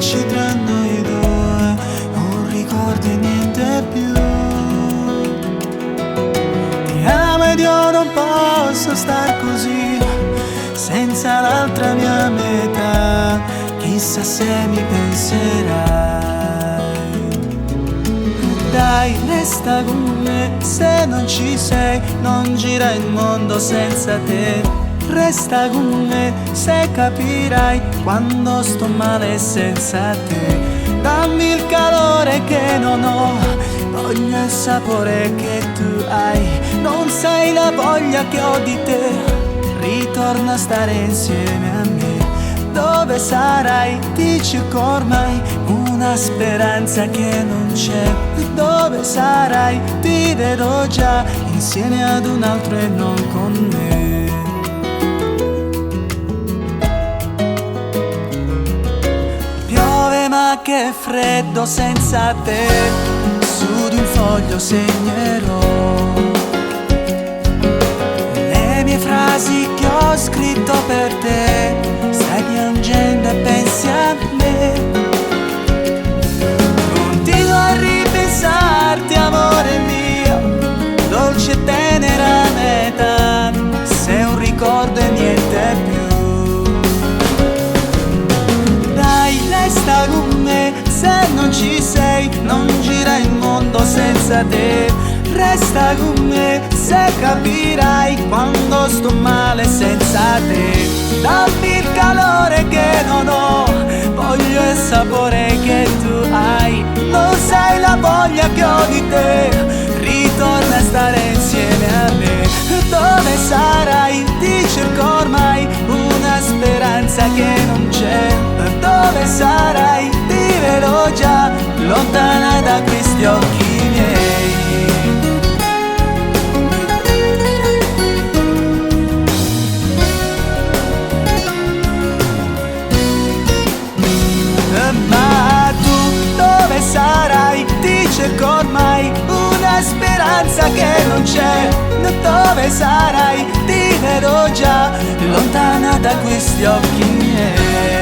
farci tra noi due, un ricordo e niente più. Ti amo ed io non posso star così, senza l'altra mia metà, chissà se mi penserai. Dai, resta con me, se non ci sei, non gira il mondo senza te. Resta con me, se capirai, quando sto male senza te. Dammi il calore che non ho, voglio il sapore che tu hai. Non sai la voglia che ho di te, ritorna a stare insieme a me. Dove sarai? Dici che ormai una speranza che non c'è. Dove sarai? Ti vedo già insieme ad un altro e non con me. Piove ma che freddo senza te, su di un foglio segnerò le mie frasi che ho scritto per te. Stai piangendo e pensi a me. Continuo a ripensarti, amore mio, dolce e tenera metà. Sei un ricordo e niente più. Dai, resta con me, se non ci sei, non gira il mondo senza te. Resta con me, se capirai, quando sto male senza te. Dammi il calore che non ho, voglio il sapore che tu hai. Non sai la voglia che ho di te, ritorna a stare insieme a me. Dove sarai? Ti cerco ormai, una speranza che non c'è. Dove sarai? Ti vedo già, lontana da questi occhi miei. Ma tu dove sarai? Ti cerco ormai, una speranza che non c'è. Dove sarai? Ti vedo già, lontana da questi occhi miei.